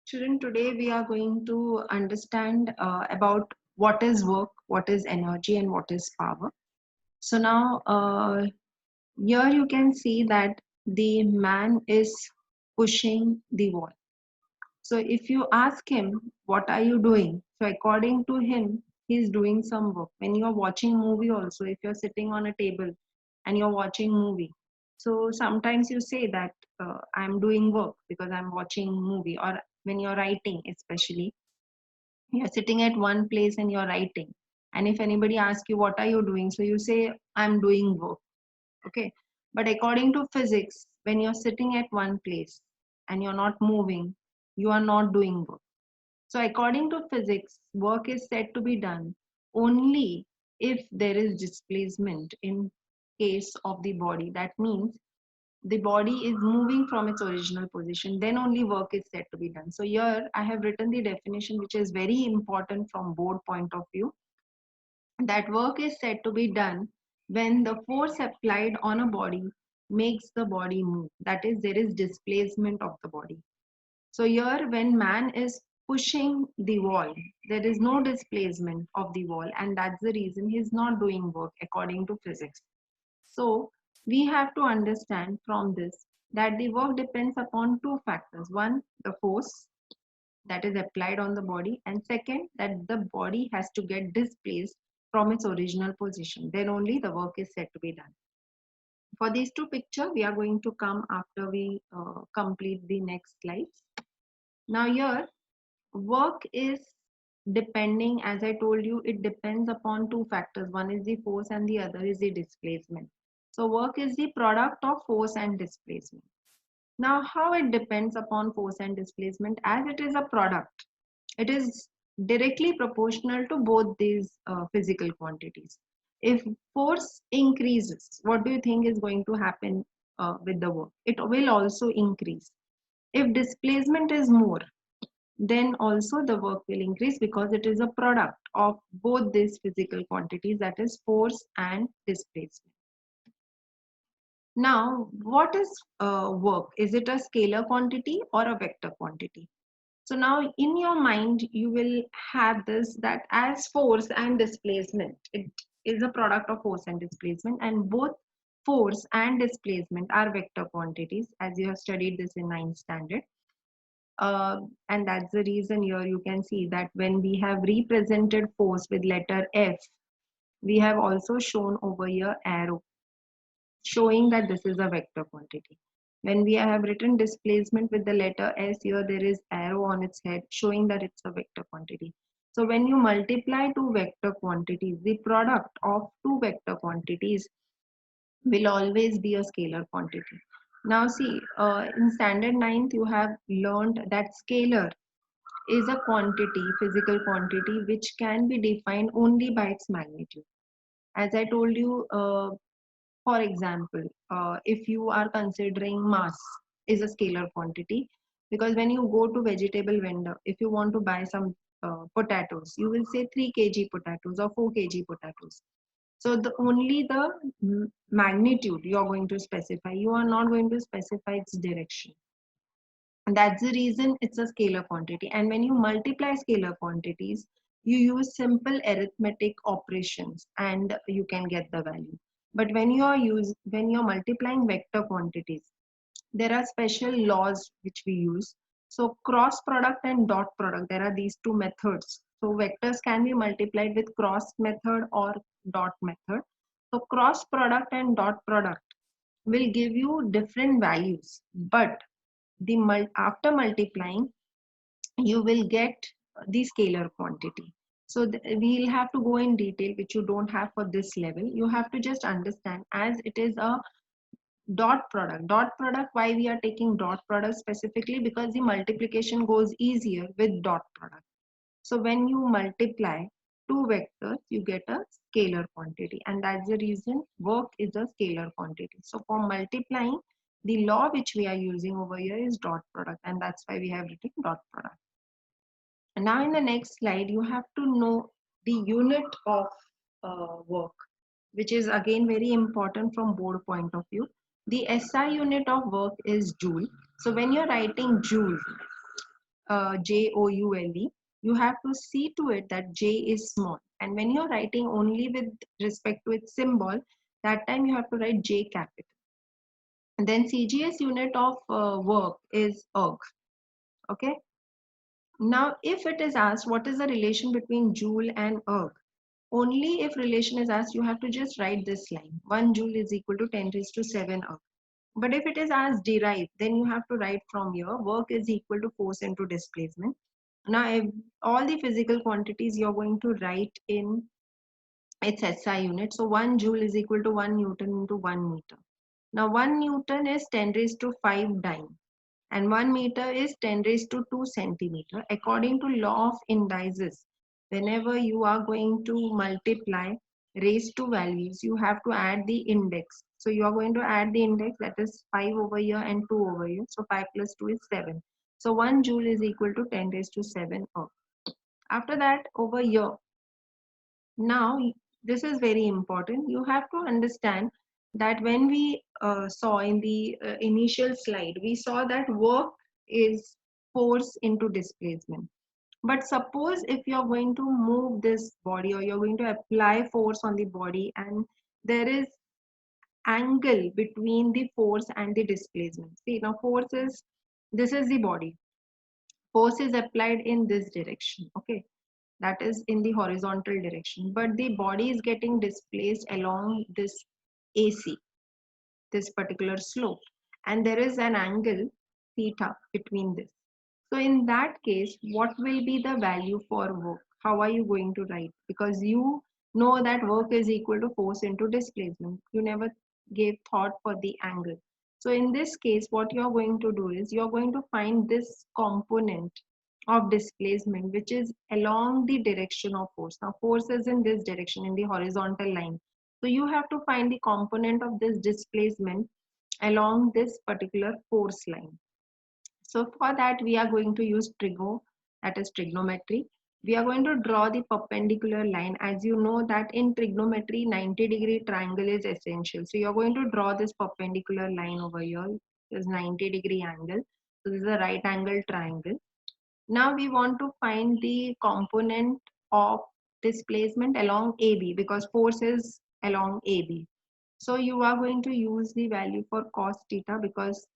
Children, today we are going to understand about what is work, what is energy, and what is power. So now, here you can see that the man is pushing the wall. So if you ask him, what are you doing? So according to him, he's doing some work. When you're watching movie also, if you're sitting on a table and you're watching movie, so sometimes you say that I'm doing work because I'm watching movie, or when you're writing especially, you're sitting at one place and you're writing. And if anybody asks you, what are you doing? So you say, I'm doing work. Okay. But according to physics, when you're sitting at one place and you're not moving, you are not doing work. So according to physics, work is said to be done only if there is displacement in case of the body. That means the body is moving from its original position, then only work is said to be done. So here I have written the definition, which is very important from board point of view, that work is said to be done when the force applied on a body makes the body move. That is, there is displacement of the body. So here when man is pushing the wall, there is no displacement of the wall, and that's the reason he's not doing work according to physics. So we have to understand from this that the work depends upon two factors. One, the force that is applied on the body, and second, that the body has to get displaced from its original position. Then only the work is said to be done. For these two pictures, we are going to come after we complete the next slides. Now here, work is depending, as I told you, it depends upon two factors. One is the force and the other is the displacement. So work is the product of force and displacement. Now, how it depends upon force and displacement? As it is a product, it is directly proportional to both these physical quantities. If force increases, what do you think is going to happen with the work? It will also increase. If displacement is more, then also the work will increase, because it is a product of both these physical quantities, that is force and displacement. Now, what is work? Is it a scalar quantity or a vector quantity? So now in your mind, you will have this, that as force and displacement, it is a product of force and displacement, and both force and displacement are vector quantities, as you have studied this in 9th standard. And that's the reason here you can see that when we have represented force with letter F, we have also shown over here arrow, showing that this is a vector quantity. When we have written displacement with the letter S, here there is arrow on its head showing that it's a vector quantity. So when you multiply two vector quantities, the product of two vector quantities will always be a scalar quantity. Now see, in standard 9th, you have learned that scalar is a quantity, physical quantity, which can be defined only by its magnitude. As I told you, for example, if you are considering mass is a scalar quantity, because when you go to vegetable vendor, if you want to buy some potatoes, you will say 3 kg potatoes or 4 kg potatoes. So the only the magnitude you are going to specify. You are not going to specify its direction. And that's the reason it's a scalar quantity. And when you multiply scalar quantities, you use simple arithmetic operations and you can get the value. But when you're multiplying vector quantities, there are special laws which we use. So cross product and dot product, there are these two methods. So vectors can be multiplied with cross method or dot method. So cross product and dot product will give you different values, but after multiplying, you will get the scalar quantity. So we'll have to go in detail, which you don't have for this level. You have to just understand, as it is a dot product. Dot product, why we are taking dot product specifically? Because the multiplication goes easier with dot product. So when you multiply two vectors, you get a scalar quantity, and that's the reason work is a scalar quantity. So for multiplying, the law which we are using over here is dot product, and that's why we have written dot product. And now in the next slide, you have to know the unit of work, which is again very important from board point of view. The SI unit of work is joule. So when you're writing joule, Joule, you have to see to it that J is small. And when you're writing only with respect to its symbol, that time you have to write J capital. And then CGS unit of work is erg. Okay. Now, if it is asked what is the relation between joule and erg, only if relation is asked, you have to just write this line. 1 joule is equal to 10 raised to 7 erg. But if it is asked derive, then you have to write from here, work is equal to force into displacement. Now, if all the physical quantities you're going to write in its SI unit. So 1 joule is equal to 1 Newton into 1 meter. Now 1 Newton is 10 raised to 5 dyne and 1 meter is 10 raised to 2 centimeter. According to law of indices, whenever you are going to multiply raised to values, you have to add the index. So you are going to add the index, that is 5 over here and 2 over here. So 5 plus 2 is 7. So 1 joule is equal to 10 raised to 7 erg. After that, over here, now this is very important. You have to understand that when we saw in the initial slide, we saw that work is force into displacement. But suppose if you're going to move this body or you're going to apply force on the body and there is angle between the force and the displacement. See, now force is, this is the body. Force is applied in this direction. Okay, that is in the horizontal direction, but the body is getting displaced along this AC, this particular slope, and there is an angle theta between this. So in that case, what will be the value for work? How are you going to write? Because you know that work is equal to force into displacement. You never gave thought for the angle. So in this case, what you're going to do is you're going to find this component of displacement, which is along the direction of force. Now force is in this direction, in the horizontal line. So you have to find the component of this displacement along this particular force line. So for that, we are going to use trigo, that is trigonometry. We are going to draw the perpendicular line. As you know that in trigonometry, 90-degree triangle is essential. So you're going to draw this perpendicular line over here. This 90-degree angle. So this is a right angle triangle. Now we want to find the component of displacement along AB because force is along AB. So you are going to use the value for cos theta because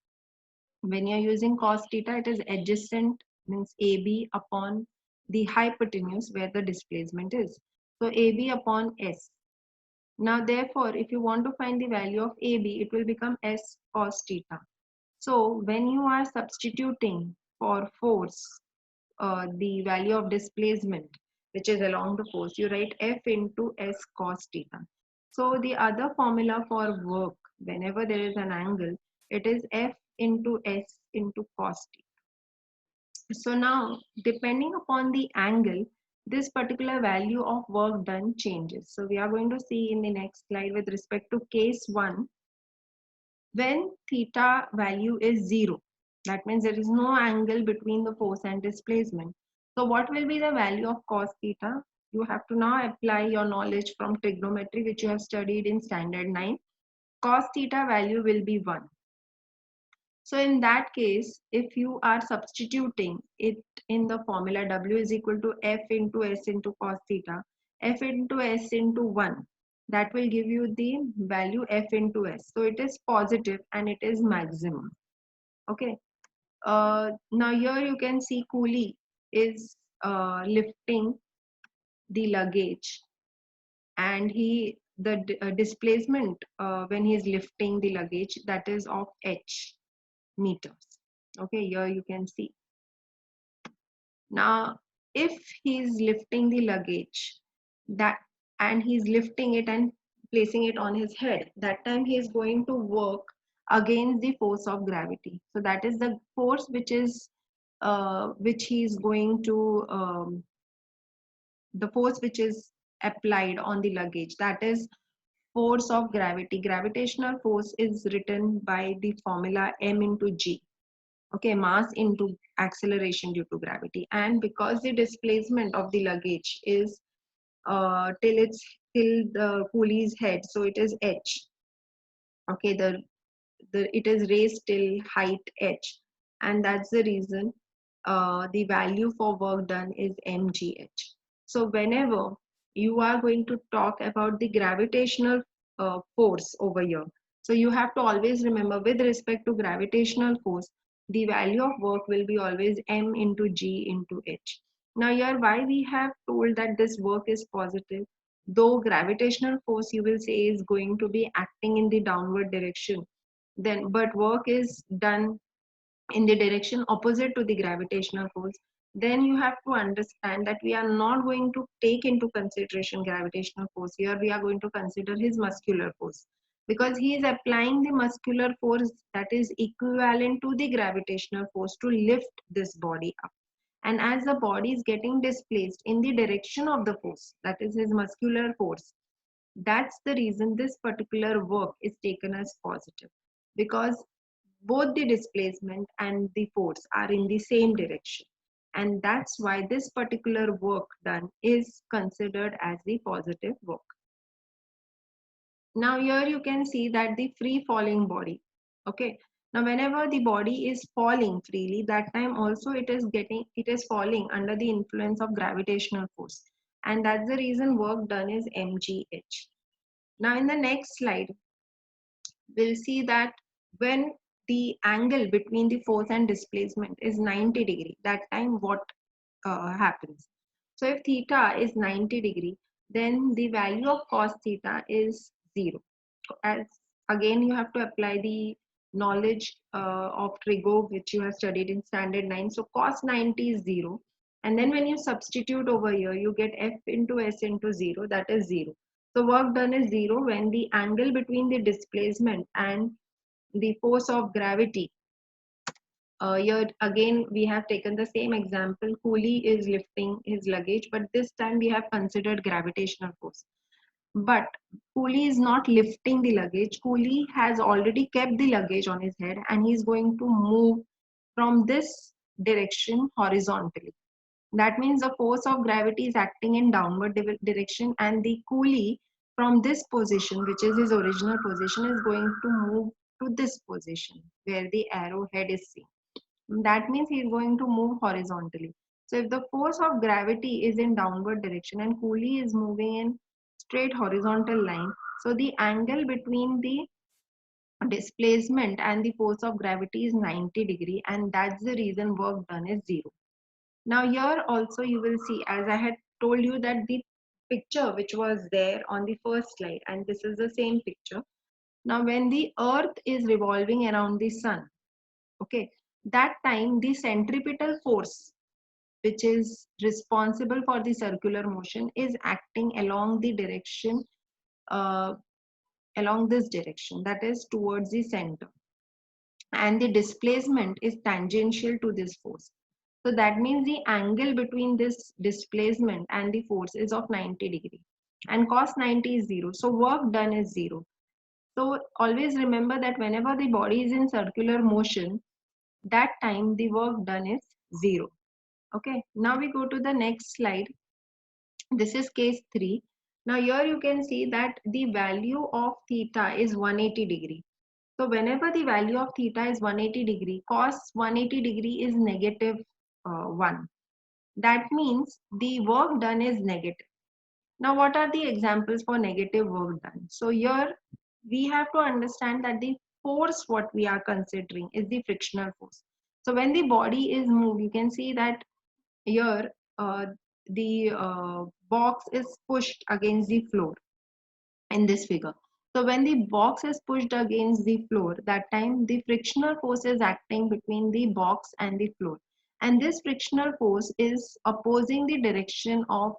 when you're using cos theta, it is adjacent, means AB upon the hypotenuse where the displacement is. So AB upon S. Now therefore, if you want to find the value of AB, it will become S cos theta. So when you are substituting for force, the value of displacement, which is along the force, you write F into S cos theta. So the other formula for work, whenever there is an angle, it is F into S into cos theta. So now, depending upon the angle, this particular value of work done changes. So we are going to see in the next slide with respect to case 1, when theta value is 0, that means there is no angle between the force and displacement. So what will be the value of cos theta? You have to now apply your knowledge from trigonometry, which you have studied in standard 9. Cos theta value will be 1. So in that case, if you are substituting it in the formula, W is equal to F into S into cos theta, F into S into 1, that will give you the value F into S. So it is positive and it is maximum. Okay. Now here you can see Cooley is lifting the luggage, and the displacement when he is lifting the luggage, that is of H meters. Okay, here you can see. Now if he is lifting the luggage, that and he's lifting it and placing it on his head, that time he is going to work against the force of gravity. So that is the force which he is going to the force which is applied on the luggage, that is force of gravity. Gravitational force is written by the formula m into g. Okay, mass into acceleration due to gravity. And because the displacement of the luggage is till the Cooley's head, so it is h. Okay, it is raised till height h, and that's the reason the value for work done is mgh. So whenever you are going to talk about the gravitational force over here, so you have to always remember with respect to gravitational force, the value of work will be always m into g into h. Now here why we have told that this work is positive, though gravitational force you will say is going to be acting in the downward direction, then but work is done in the direction opposite to the gravitational force, then you have to understand that we are not going to take into consideration gravitational force. Here we are going to consider his muscular force, because he is applying the muscular force that is equivalent to the gravitational force to lift this body up. And as the body is getting displaced in the direction of the force, that is his muscular force, that's the reason this particular work is taken as positive, because both the displacement and the force are in the same direction. And that's why this particular work done is considered as the positive work. Now here you can see that the free falling body. Okay. Now whenever the body is falling freely, that time also it is falling under the influence of gravitational force. And that's the reason work done is mgh. Now in the next slide, we'll see that when the angle between the force and displacement is 90 degree, that time what happens? So if theta is 90 degree, then the value of cos theta is 0. As again, you have to apply the knowledge of trigo which you have studied in standard 9. So cos 90 is 0. And then when you substitute over here, you get f into s into 0, that is 0. So work done is 0 when the angle between the displacement and the force of gravity. Here again we have taken the same example. Coolie is lifting his luggage, but this time we have considered gravitational force. But Coolie is not lifting the luggage. Coolie has already kept the luggage on his head and he is going to move from this direction horizontally. That means the force of gravity is acting in downward direction, and the coolie from this position, which is his original position, is going to move to this position where the arrow head is seen. That means he is going to move horizontally. So if the force of gravity is in downward direction and coolie is moving in straight horizontal line, so the angle between the displacement and the force of gravity is 90 degree, and that's the reason work done is 0. Now here also you will see, as I had told you, that the picture which was there on the first slide, and this is the same picture. Now when the earth is revolving around the sun, okay, that time the centripetal force which is responsible for the circular motion is acting along the direction, uh, along this direction, that is towards the center, and the displacement is tangential to this force. So that means the angle between this displacement and the force is of 90 degree, and cos 90 is 0. So work done is 0. So always remember that whenever the body is in circular motion, that time the work done is 0. Okay, now we go to the next slide. This is case 3. Now here you can see that the value of theta is 180 degree. So whenever the value of theta is 180 degree, cos 180 degree is negative 1. That means the work done is negative. Now what are the examples for negative work done? So here we have to understand that the force what we are considering is the frictional force. So when the body is moved, you can see that here the box is pushed against the floor in this figure. So when the box is pushed against the floor, that time the frictional force is acting between the box and the floor. And this frictional force is opposing the direction of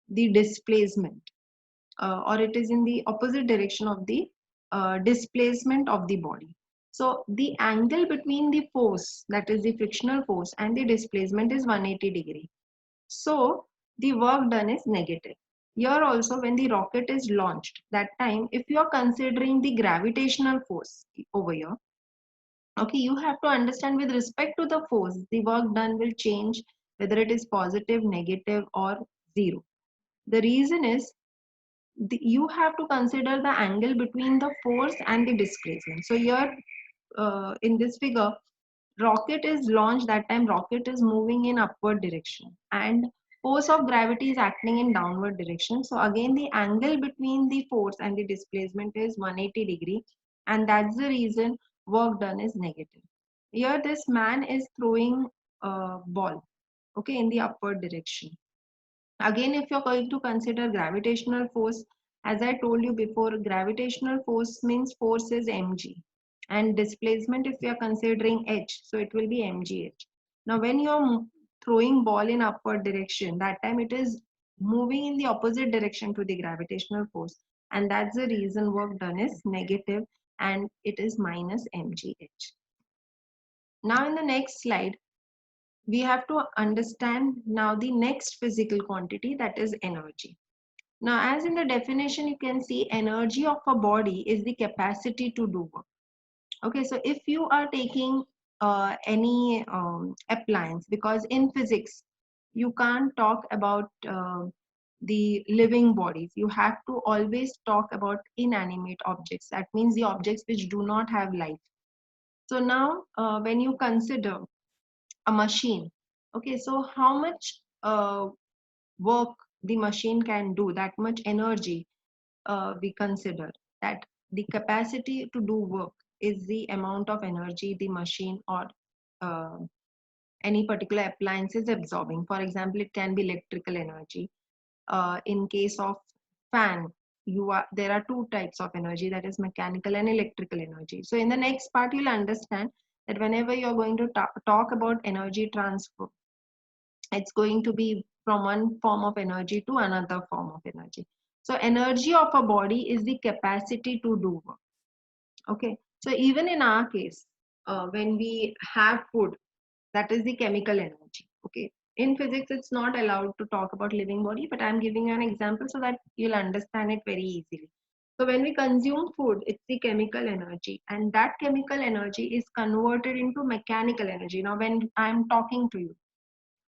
the displacement, or it is in the opposite direction of the displacement of the body. So the angle between the force, that is the frictional force, and the displacement is 180 degree. So the work done is negative. Here also when the rocket is launched, that time if you are considering the gravitational force over here, okay, you have to understand with respect to the force, the work done will change whether it is positive, negative or 0. The reason is you have to consider the angle between the force and the displacement. So here in this figure, rocket is launched, that time rocket is moving in upward direction and force of gravity is acting in downward direction. So again, the angle between the force and the displacement is 180 degree, and that's the reason work done is negative. Here this man is throwing a ball, okay, in the upward direction. Again, if you're going to consider gravitational force, as I told you before, gravitational force means force is mg, and displacement, if we are considering h, so it will be mgh. Now when you're throwing ball in upward direction, that time it is moving in the opposite direction to the gravitational force, and that's the reason work done is negative, and it is minus mgh. Now in the next slide, we have to understand now the next physical quantity, that is energy. Now, as in the definition, you can see energy of a body is the capacity to do work. Okay, so if you are taking any appliance, because in physics, you can't talk about the living bodies. You have to always talk about inanimate objects. That means the objects which do not have life. So now, when you consider a machine, okay, so how much work the machine can do, that much energy we consider that the capacity to do work is the amount of energy the machine or uh, any particular appliance is absorbing. For example, it can be electrical energy. In case of fan, there are two types of energy, that is mechanical and electrical energy. So in the next part, you'll understand that whenever you're going to talk about energy transfer, it's going to be from one form of energy to another form of energy. So energy of a body is the capacity to do work. Okay. So even in our case, when we have food, that is the chemical energy. Okay. In physics, it's not allowed to talk about living body, but I'm giving you an example so that you'll understand it very easily. So when we consume food, it's the chemical energy, and that chemical energy is converted into mechanical energy. Now, when I'm talking to you,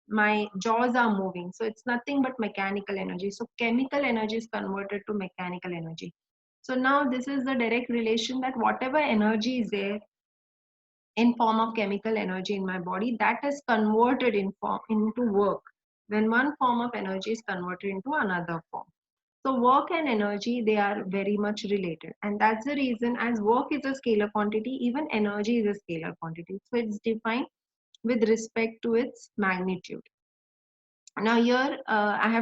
my jaws are moving, so it's nothing but mechanical energy. So chemical energy is converted to mechanical energy. So now this is the direct relation, that whatever energy is there in form of chemical energy in my body, that is converted into work when one form of energy is converted into another form. So work and energy, they are very much related, and that's the reason, as work is a scalar quantity, even energy is a scalar quantity. So it's defined with respect to its magnitude. Now here, as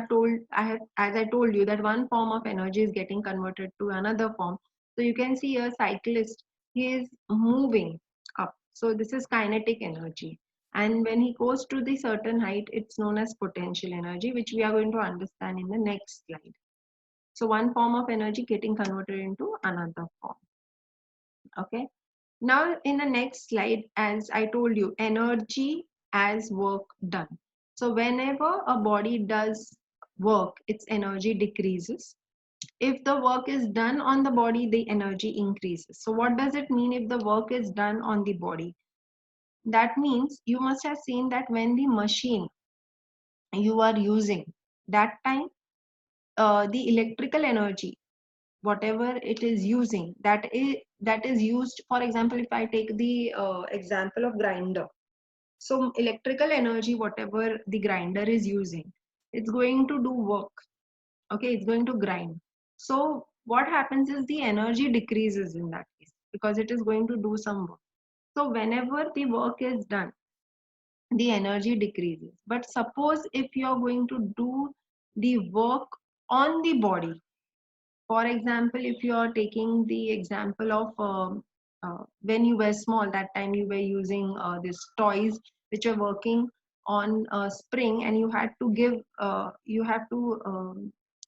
I told you, that one form of energy is getting converted to another form. So you can see a cyclist, he is moving up. So this is kinetic energy. And when he goes to the certain height, it's known as potential energy, which we are going to understand in the next slide. So one form of energy getting converted into another form. Okay. Now in the next slide, as I told you, energy as work done. So whenever a body does work, its energy decreases. If the work is done on the body, the energy increases. So what does it mean if the work is done on the body? That means you must have seen that when the machine you are using, that time the electrical energy, whatever it is using, that is used. For example, if I take the example of grinder, so electrical energy, whatever the grinder is using, it's going to do work. Okay, it's going to grind. So what happens is the energy decreases in that case, because it is going to do some work. So whenever the work is done, the energy decreases. But suppose if you are going to do the work on the body, for example, if you are taking the example of when you were small, that time you were using these toys which are working on a spring, and you have to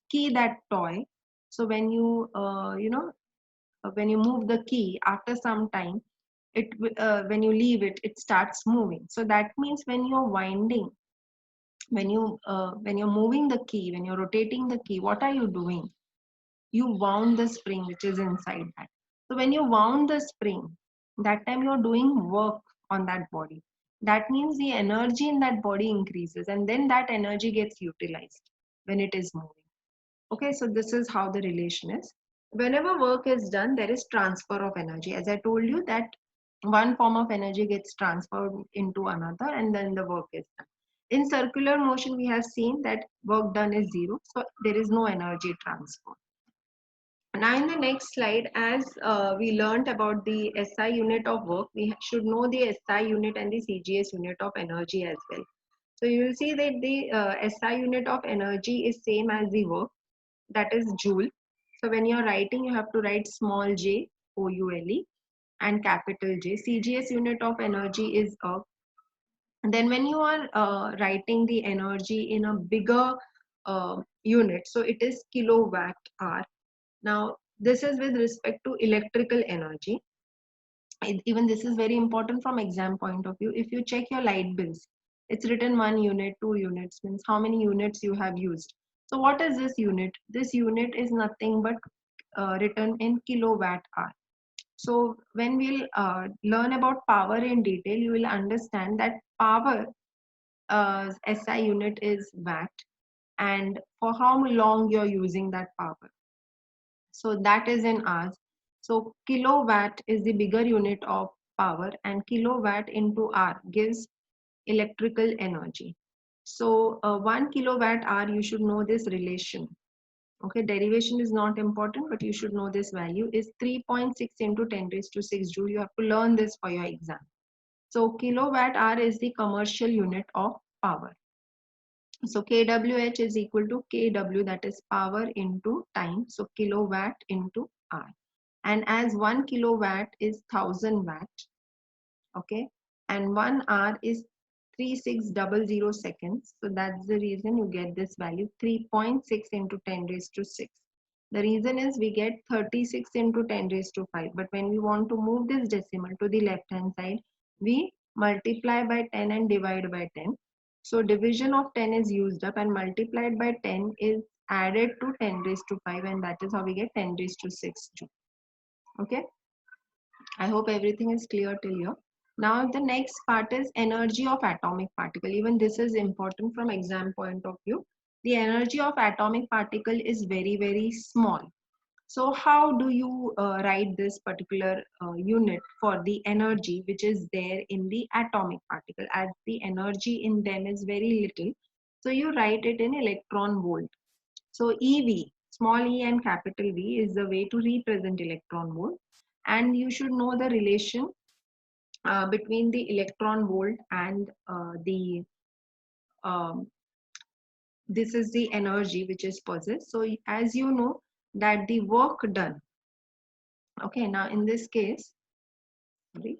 key that toy. So when when you move the key, after some time, when you leave it, it starts moving. So that means when you're winding, when you're moving the key, when you're rotating the key, what are you doing? You wound the spring which is inside that. So when you wound the spring, that time you're doing work on that body. That means the energy in that body increases, and then that energy gets utilized when it is moving. Okay, so this is how the relation is. Whenever work is done, there is transfer of energy. As I told you that one form of energy gets transferred into another, and then the work is done. In circular motion, we have seen that work done is zero, so there is no energy transfer. Now in the next slide, as we learned about the SI unit of work, we should know the SI unit and the CGS unit of energy as well. So you will see that the SI unit of energy is same as the work, that is joule. So when you're writing, you have to write small j, O-U-L-E, and capital J. CGS unit of energy is a. And then when you are writing the energy in a bigger unit, so it is kilowatt hour. Now, this is with respect to electrical energy. Even this is very important from exam point of view. If you check your light bills, it's written 1 unit, 2 units, means how many units you have used. So what is this unit? This unit is nothing but written in kilowatt hour. So when we'll learn about power in detail, you will understand that power SI unit is watt, and for how long you're using that power. So that is in hours. So kilowatt is the bigger unit of power, and kilowatt into hour gives electrical energy. So 1 kilowatt hour, you should know this relation. Okay, derivation is not important, but you should know this value is 3.6 into 10 raised to 6 joule. You have to learn this for your exam. So kilowatt hour is the commercial unit of power. So kWh is equal to kW, that is power into time. So kilowatt into hour. And as 1 kilowatt is 1000 watt, okay, and 1 hour is 3600 seconds. So that's the reason you get this value 3.6 into 10 raised to 6. The reason is we get 36 into 10 raised to 5. But when we want to move this decimal to the left hand side, we multiply by 10 and divide by 10. So division of 10 is used up, and multiplied by 10 is added to 10 raised to 5, and that is how we get 10 raised to 6 joule. Okay. I hope everything is clear till here. Now the next part is energy of atomic particle. Even this is important from exam point of view. The energy of atomic particle is very, very small. So how do you write this particular unit for the energy which is there in the atomic particle, as the energy in them is very little? So you write it in electron volt. So EV, small e and capital V, is the way to represent electron volt. And you should know the relation between the electron volt and the this is the energy which is possessed. So as you know that the work done, okay, now in this case, sorry,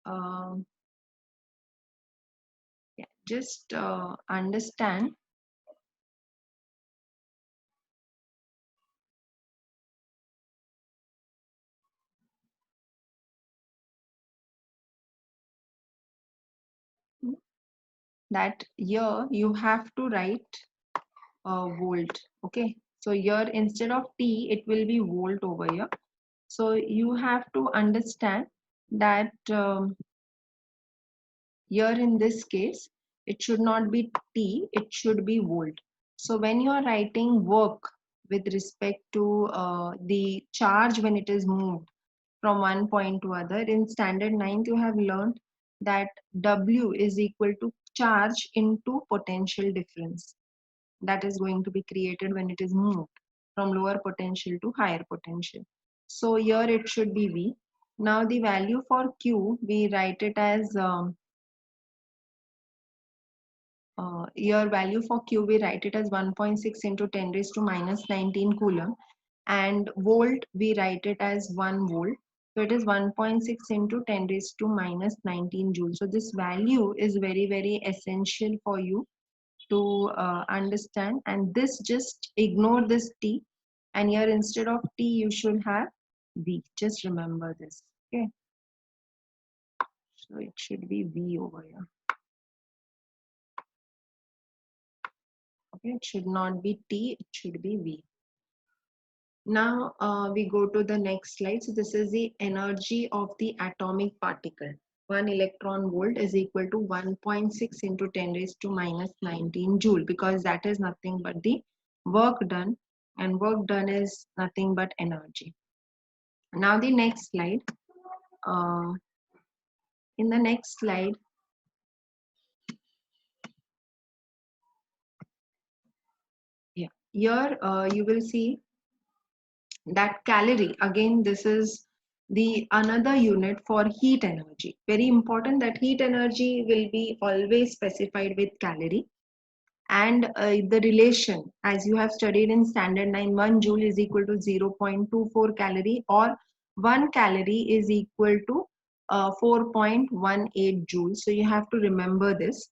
um, yeah, just understand that here you have to write volt. Okay, so here instead of T, it will be volt over here. So you have to understand that here in this case, it should not be T, it should be volt. So when you are writing work with respect to the charge when it is moved from one point to other, in standard 9th you have learned that W is equal to charge into potential difference that is going to be created when it is moved from lower potential to higher potential. So here it should be V. Now the value for Q, we write it as your value for Q, we write it as 1.6 into 10 raised to minus 19 coulomb, and volt we write it as 1 volt. So it is 1.6 into 10 raised to minus 19 joule. So this value is very, very essential for you to understand, and this just ignore this T, and here instead of T you should have V. Just remember this. Okay, so it should be V over here. Okay, it should not be T, it should be V. Now we go to the next slide. So this is the energy of the atomic particle. 1 electron volt is equal to 1.6 into 10 raised to minus 19 joule, because that is nothing but the work done, and work done is nothing but energy. Now the next slide. uh, in the next slide, yeah, here you will see that calorie. Again, this is the another unit for heat energy. Very important that heat energy will be always specified with calorie. And the relation, as you have studied in standard 9, 1 joule is equal to 0.24 calorie, or 1 calorie is equal to 4.18 joules. So you have to remember this.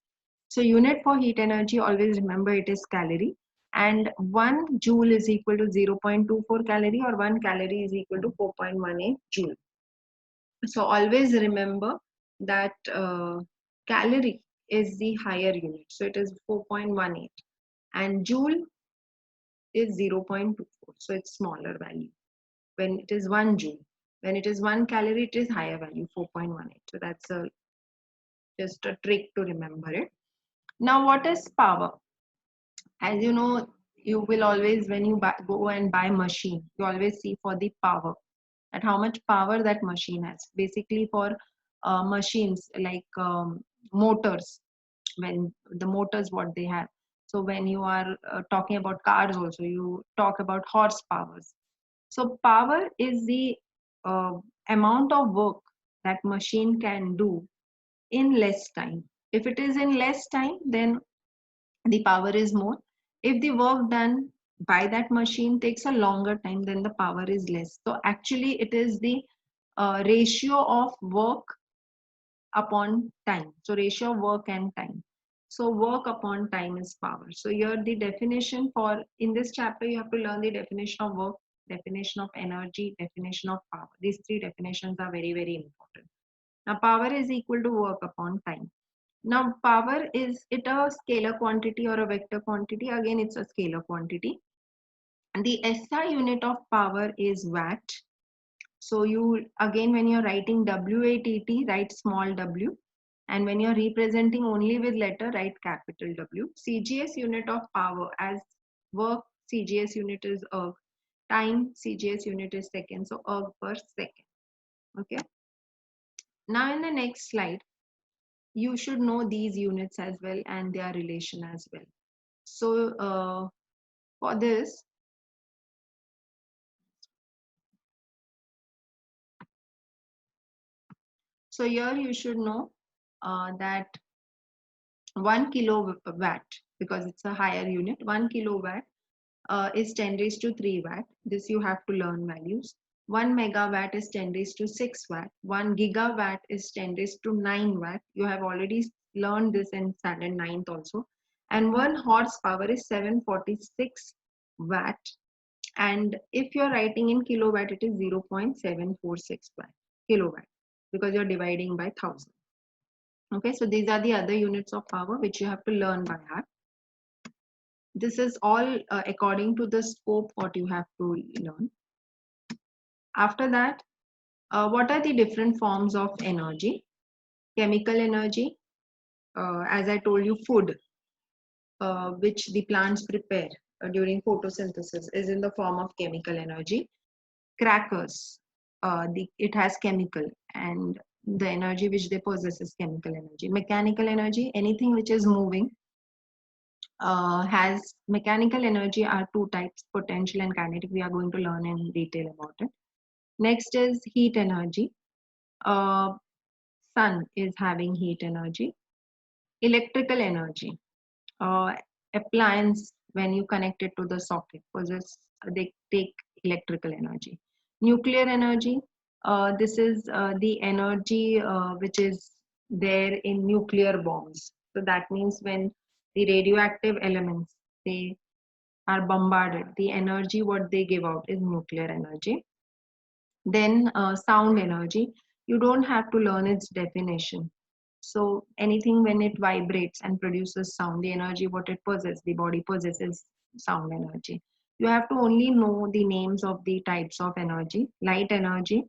So unit for heat energy, always remember it is calorie, and 1 joule is equal to 0.24 calorie, or 1 calorie is equal to 4.18 joule. So always remember that calorie is the higher unit. So it is 4.18, and joule is 0.24. So it's smaller value when it is 1 joule. When it is 1 calorie, it is higher value, 4.18. So that's just a trick to remember it. Now, what is power? As you know, you will always, when you go and buy machine, you always see for the power, at how much power that machine has. Basically for machines like motors, when the motors what they have. So when you are talking about cars also, you talk about horsepowers. So power is the uh, amount of work that machine can do in less time. If it is in less time, then the power is more. If the work done by that machine takes a longer time, then the power is less. So actually it is the ratio of work upon time. So ratio of work and time. So work upon time is power. So here the definition for, in this chapter you have to learn the definition of work, definition of energy, definition of power. These three definitions are very, very important. Now power is equal to work upon time. Now power, is it a scalar quantity or a vector quantity? Again, it's a scalar quantity. And the SI unit of power is watt. So you, again, when you're writing WATT, write small w. And when you're representing only with letter, write capital W. CGS unit of power, as work, CGS unit is erg. Time, CGS unit is second. So erg per second. Okay. Now in the next slide, you should know these units as well and their relation as well. So for this, so here you should know that 1 kilowatt, because it's a higher unit, 1 kilowatt is 10 raised to 3 watt. This you have to learn values. 1 megawatt is 10 raised to 6 watt. 1 gigawatt is 10 raised to 9 watt. You have already learned this in standard 9th also. And 1 horsepower is 746 watt. And if you're writing in kilowatt, it is 0.746 watt, kilowatt, because you're dividing by 1000. Okay, so these are the other units of power which you have to learn by heart. This is all according to the scope what you have to learn. After that, what are the different forms of energy? Chemical energy, as I told you, food, which the plants prepare during photosynthesis, is in the form of chemical energy. Crackers, it has chemical, and the energy which they possess is chemical energy. Mechanical energy, anything which is moving, has mechanical energy are two types, potential and kinetic. We are going to learn in detail about it. Next is heat energy. Uh, sun is having heat energy. Electrical energy, uh, appliance, when you connect it to the socket, possess, they take electrical energy. Nuclear energy, this is the energy which is there in nuclear bombs. So that means when the radioactive elements, they are bombarded, the energy what they give out is nuclear energy. Then sound energy, you don't have to learn its definition. So anything when it vibrates and produces sound, the energy what it possesses, the body possesses sound energy. You have to only know the names of the types of energy. Light energy,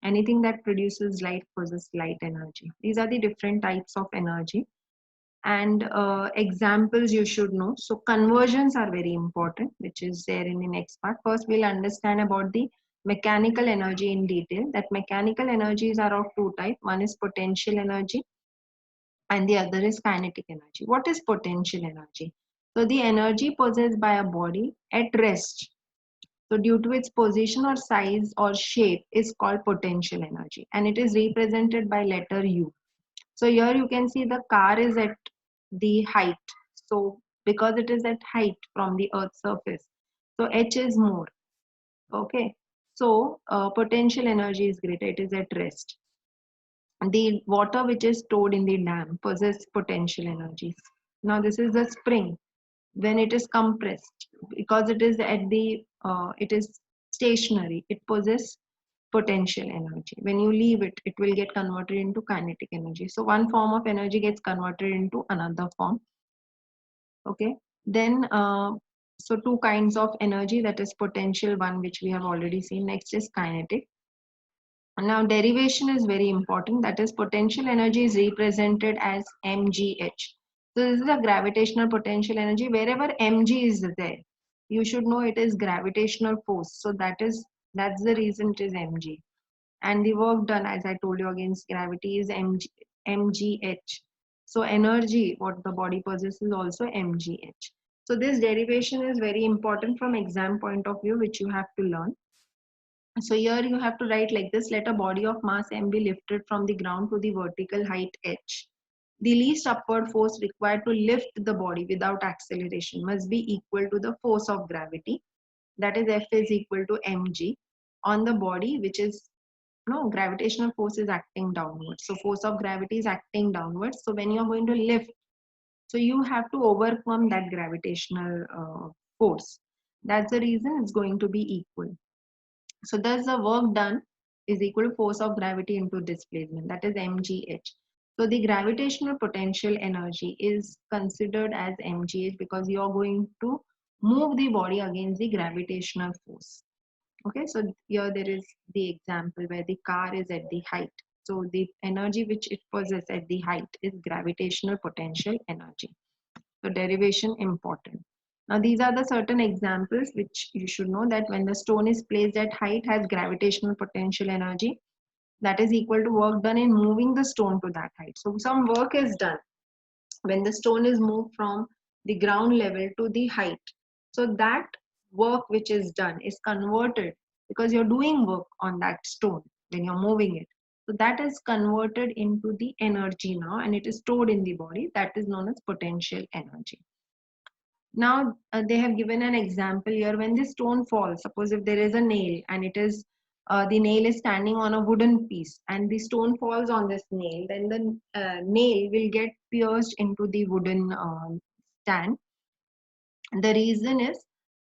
anything that produces light possesses light energy. These are the different types of energy. And examples you should know. So conversions are very important, which is there in the next part. First, we'll understand about the mechanical energy in detail. That mechanical energies are of two types. One is potential energy and the other is kinetic energy. What is potential energy? So the energy possessed by a body at rest, so due to its position or size or shape, is called potential energy, and it is represented by letter U. So here you can see the car is at the height. So because it is at height from the earth's surface, so H is more. Okay. So potential energy is greater. It is at rest. The water which is stored in the dam possesses potential energies. Now this is the spring. When it is compressed, because it is at the it is stationary, it possesses potential energy. When you leave it, it will get converted into kinetic energy. So one form of energy gets converted into another form. Okay. Then so two kinds of energy, that is potential one, which we have already seen. Next is kinetic. Now derivation is very important. That is potential energy is represented as mgh. So this is a gravitational potential energy. Wherever mg is there, you should know it is gravitational force. So that's the reason it is mg. And the work done, as I told you, against gravity is mgh. So energy what the body possesses is also mgh. So this derivation is very important from exam point of view, which you have to learn. So here you have to write like this: let a body of mass m be lifted from the ground to the vertical height h. The least upward force required to lift the body without acceleration must be equal to the force of gravity, that is F is equal to mg, on the body, which is, no, gravitational force is acting downwards. So force of gravity is acting downwards. So when you are going to lift, so you have to overcome that gravitational force. That's the reason it's going to be equal. So thus the work done is equal to force of gravity into displacement, that is mgh. So the gravitational potential energy is considered as mgh because you are going to move the body against the gravitational force. Okay, so here there is the example where the car is at the height. So the energy which it possesses at the height is gravitational potential energy. So derivation important. Now these are the certain examples which you should know, that when the stone is placed at height has gravitational potential energy, that is equal to work done in moving the stone to that height. So some work is done when the stone is moved from the ground level to the height. So that work which is done is converted, because you're doing work on that stone when you're moving it. So that is converted into the energy now, and it is stored in the body. That is known as potential energy. Now they have given an example here. When the stone falls, suppose if there is a nail and it is the nail is standing on a wooden piece and the stone falls on this nail, then the nail will get pierced into the wooden stand. The reason is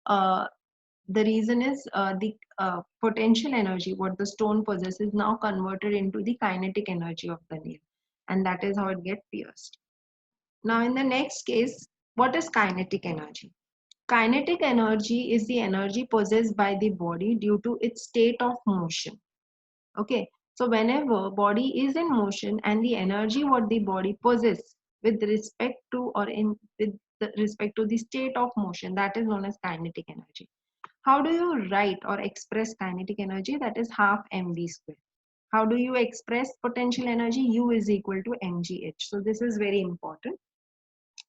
uh, the potential energy what the stone possesses now converted into the kinetic energy of the nail, and that is how it gets pierced. Now in the next case, what is kinetic energy? Kinetic energy is the energy possessed by the body due to its state of motion. Okay, so whenever body is in motion and the energy what the body possesses with respect to or in with the respect to the state of motion, that is known as kinetic energy. How do you write or express kinetic energy? That is half mv square. How do you express potential energy? U is equal to mgh. So this is very important.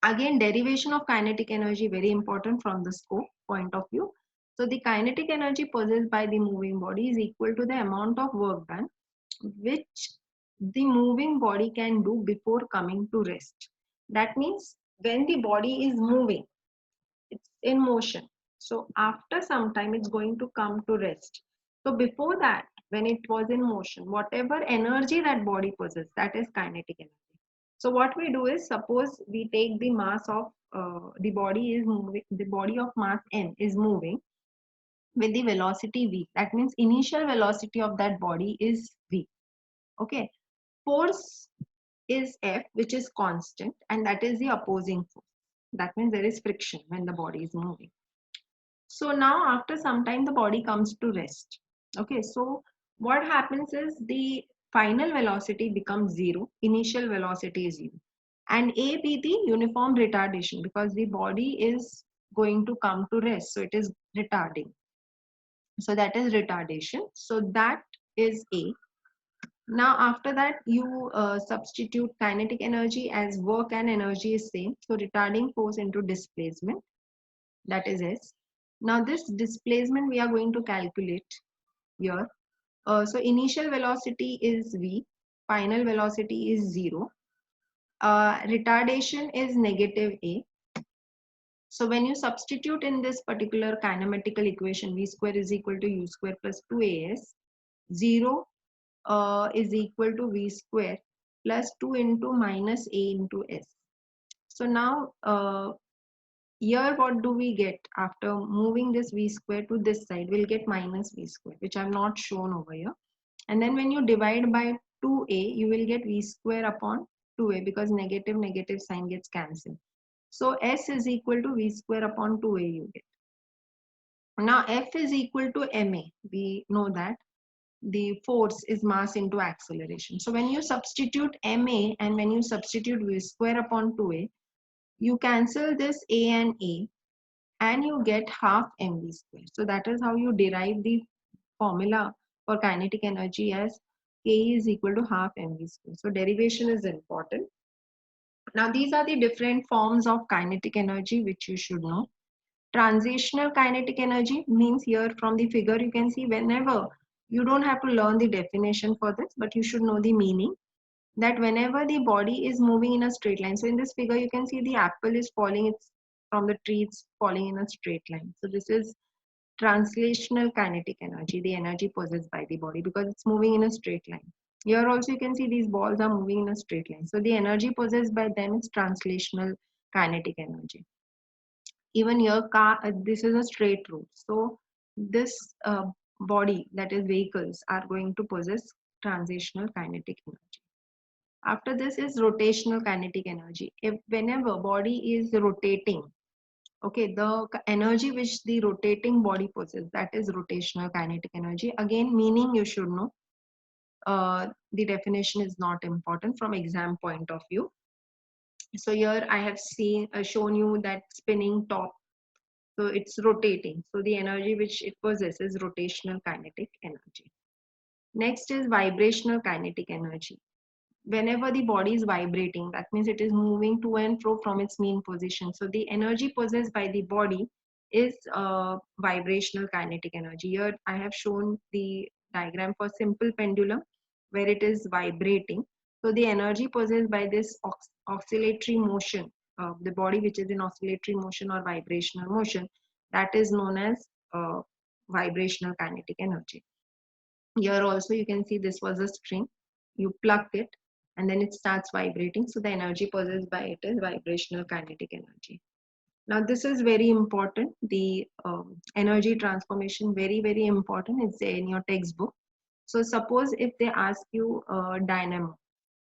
Again, derivation of kinetic energy very important from the scope point of view. So the kinetic energy possessed by the moving body is equal to the amount of work done which the moving body can do before coming to rest. That means when the body is moving, it's in motion. So after some time, it's going to come to rest. So before that, when it was in motion, whatever energy that body possesses, that is kinetic energy. So what we do is, suppose we take the mass of the body is moving, the body of mass m is moving with the velocity v. That means initial velocity of that body is v. Okay. Force is F, which is constant, and that is the opposing force. That means there is friction when the body is moving. So now after some time, the body comes to rest. Okay, so what happens is the final velocity becomes zero, initial velocity is zero. And A be the uniform retardation, because the body is going to come to rest, so it is retarding. So that is retardation. So that is A. Now after that you substitute kinetic energy as work and energy is same. So retarding force into displacement, that is S. Now this displacement we are going to calculate here. So initial velocity is V, final velocity is 0. Retardation is negative A. So when you substitute in this particular kinematical equation, V square is equal to U square plus 2AS, 0 is equal to V square plus 2 into minus A into S. So now here what do we get after moving this V square to this side? We'll get minus V square, which I've not shown over here. And then when you divide by 2A, you will get V square upon 2A because negative negative sign gets cancelled. So S is equal to V square upon 2A you get. Now F is equal to ma. We know that the force is mass into acceleration. So when you substitute ma and when you substitute V square upon 2A, you cancel this A and you get half mv square. So that is how you derive the formula for kinetic energy as k is equal to half mv square. So derivation is important. Now these are the different forms of kinetic energy which you should know. Transitional kinetic energy means here from the figure you can see whenever you don't have to learn the definition for this, but you should know the meaning that whenever the body is moving in a straight line. So in this figure you can see the apple is falling, it's from the tree, it's falling in a straight line. So this is translational kinetic energy, the energy possessed by the body because it's moving in a straight line. Here also you can see these balls are moving in a straight line. So the energy possessed by them is translational kinetic energy. Even here this is a straight road. So this body, that is vehicles, are going to possess translational kinetic energy. After this is rotational kinetic energy. If whenever body is rotating, okay, the energy which the rotating body possesses, that is rotational kinetic energy. Again, meaning you should know. The definition is not important from exam point of view. So here I have shown you that spinning top. So it's rotating. So the energy which it possesses is rotational kinetic energy. Next is vibrational kinetic energy. Whenever the body is vibrating, that means it is moving to and fro from its mean position. So the energy possessed by the body is vibrational kinetic energy. Here I have shown the diagram for simple pendulum where it is vibrating. So the energy possessed by this oscillatory motion, the body which is in oscillatory motion or vibrational motion, that is known as vibrational kinetic energy. Here also you can see this was a string. You pluck it and then it starts vibrating. So the energy possessed by it is vibrational kinetic energy. Now this is very important. The energy transformation, very important. It's in your textbook. So suppose if they ask you dynamo.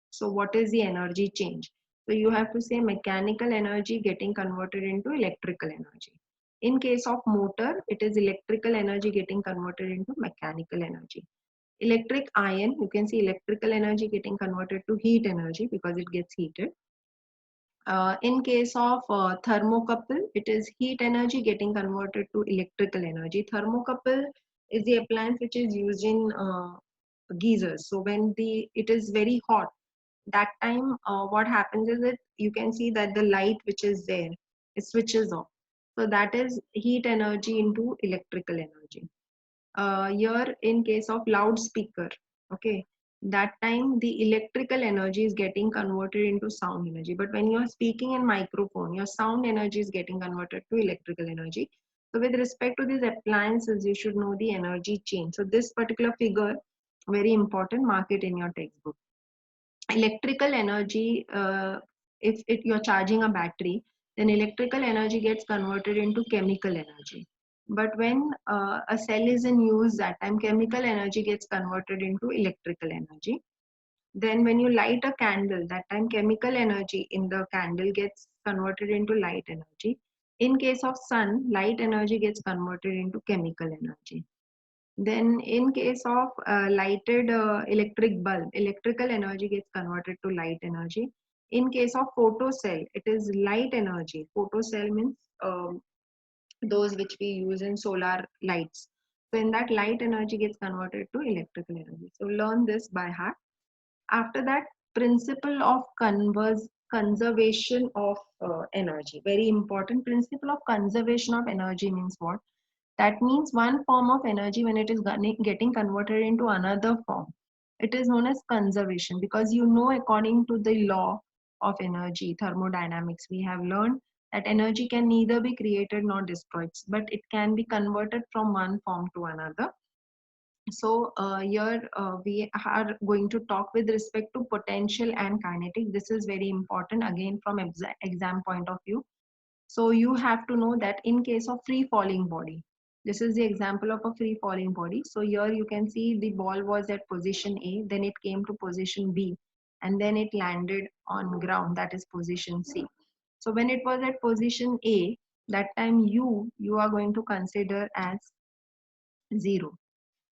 So what is the energy change? So you have to say mechanical energy getting converted into electrical energy. In case of motor, it is electrical energy getting converted into mechanical energy. Electric iron, you can see electrical energy getting converted to heat energy because it gets heated. In case of thermocouple, it is heat energy getting converted to electrical energy. Thermocouple is the appliance which is used in geysers. So when it is very hot, that time what happens is that you can see that the light which is there, it switches off. So that is heat energy into electrical energy. Here in case of loudspeaker, okay, that time the electrical energy is getting converted into sound energy, but when you're speaking in microphone, your sound energy is getting converted to electrical energy. So with respect to these appliances, you should know the energy change. So this particular figure, very important, mark it in your textbook. Electrical energy, if you're charging a battery, then electrical energy gets converted into chemical energy. But when a cell is in use, that time chemical energy gets converted into electrical energy. Then when you light a candle, that time chemical energy in the candle gets converted into light energy. In case of sun, light energy gets converted into chemical energy. Then in case of lighted electric bulb, electrical energy gets converted to light energy. In case of photocell, it is light energy. Photocell means those which we use in solar lights. So in that, light energy gets converted to electrical energy. So learn this by heart. After that, principle of conservation of energy. Very important. Principle of conservation of energy means what? That means one form of energy, when it is getting converted into another form, it is known as conservation, because you know, according to the law of energy, thermodynamics, we have learned that energy can neither be created nor destroyed, but it can be converted from one form to another. So here we are going to talk with respect to potential and kinetic. This is very important again from exam point of view. So you have to know that in case of free falling body, this is the example of a free falling body. So here you can see the ball was at position A, then it came to position B, and then it landed on ground, that is position C. So when it was at position A, that time you are going to consider as 0.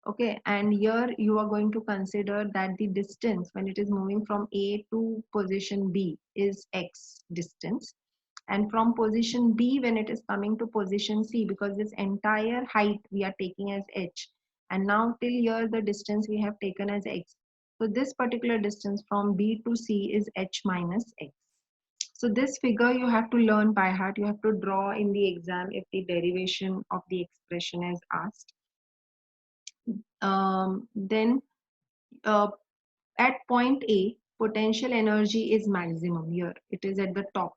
Okay, and here you are going to consider that the distance when it is moving from A to position B is X distance, and from position B when it is coming to position C, because this entire height we are taking as H, and now till here the distance we have taken as X. So this particular distance from B to C is H minus X. So this figure you have to learn by heart. You have to draw in the exam if the derivation of the expression is asked. Then at point A, potential energy is maximum. Here it is at the top.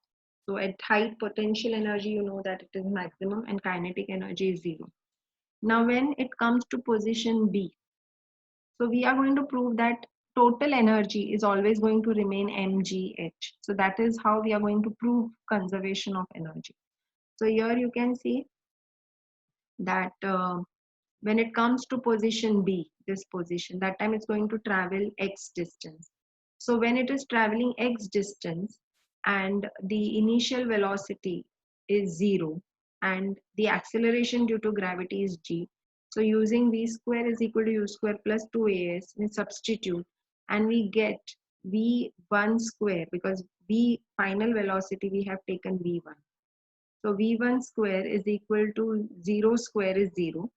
So at height, potential energy, you know that it is maximum, and kinetic energy is 0. Now when it comes to position B, so we are going to prove that total energy is always going to remain mgh. So that is how we are going to prove conservation of energy. So here you can see that when it comes to position B, this position, that time it's going to travel x distance. So when it is traveling x distance and the initial velocity is 0 and the acceleration due to gravity is g. So using v square is equal to u square plus 2as, we substitute and we get v1 square, because v final velocity we have taken v1. So v1 square is equal to 0 square is 0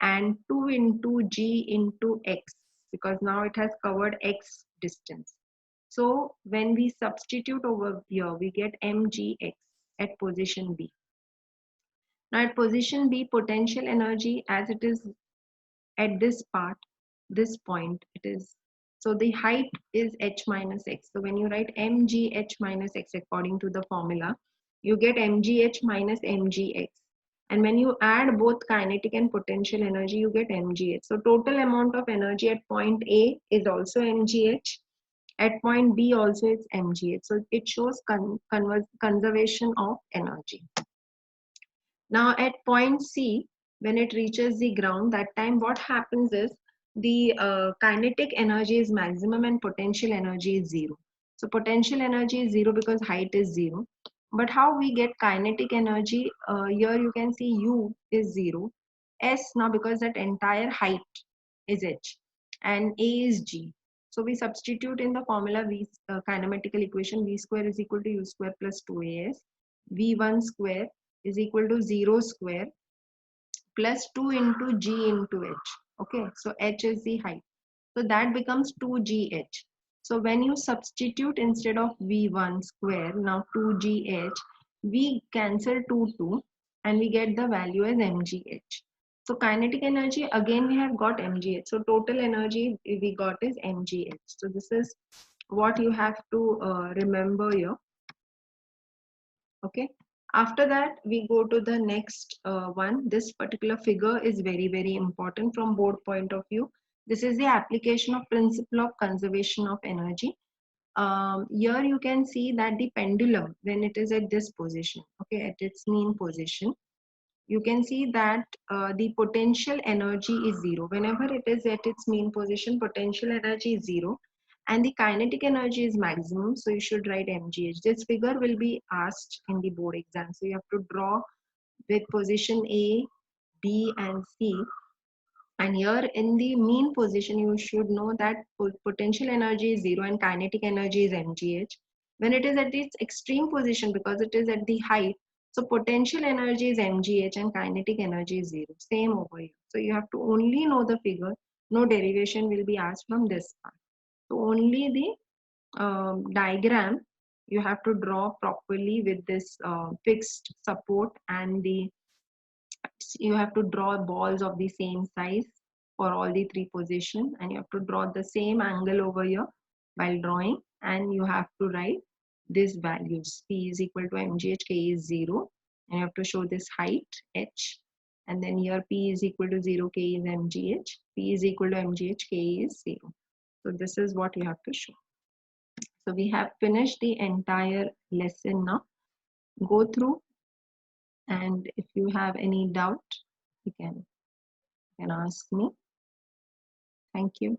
and 2 into g into x, because now it has covered x distance. So when we substitute over here, we get mgx at position B. Now at position B, potential energy as it is at this part, this point, it is, so the height is h minus x. So when you write mgh minus x according to the formula, you get mgh minus mgx. And when you add both kinetic and potential energy, you get mgh. So total amount of energy at point A is also mgh. At point B also it's mgh. So it shows conservation of energy. Now at point C, when it reaches the ground, that time what happens is the kinetic energy is maximum and potential energy is 0. So potential energy is 0 because height is 0. But how we get kinetic energy? Here you can see U is 0. S now, because that entire height is H and A is G. So we substitute in the formula V kinematical equation, V square is equal to U square plus 2AS. V1 square is equal to 0 square plus 2 into g into h. Okay, so h is the height. So that becomes 2gh. So when you substitute instead of v1 square, now 2gh, we cancel 2 and we get the value as mgh. So kinetic energy, again we have got mgh. So total energy we got is mgh. So this is what you have to remember here. Okay, after that we go to the next one. This particular figure is very important from board point of view. This is the application of principle of conservation of energy. Here you can see that the pendulum, when it is at this position, okay, at its mean position, you can see that the potential energy is 0. Whenever it is at its mean position, potential energy is 0 and the kinetic energy is maximum. So you should write mgh. This figure will be asked in the board exam. So you have to draw with position A, B and C. And here in the mean position, you should know that potential energy is 0 and kinetic energy is mgh. When it is at its extreme position, because it is at the height, So potential energy is mgh and kinetic energy is 0. Same over here. So you have to only know the figure. No derivation will be asked from this part. So only the diagram you have to draw properly with this fixed support, and you have to draw balls of the same size for all the three positions, and you have to draw the same angle over here while drawing, and you have to write these values. P is equal to mgh, k is 0, and you have to show this height h, and then here P is equal to 0, k is mgh, P is equal to mgh, k is 0. So this is what you have to show. So we have finished the entire lesson now. Go through, and if you have any doubt, you can ask me. Thank you.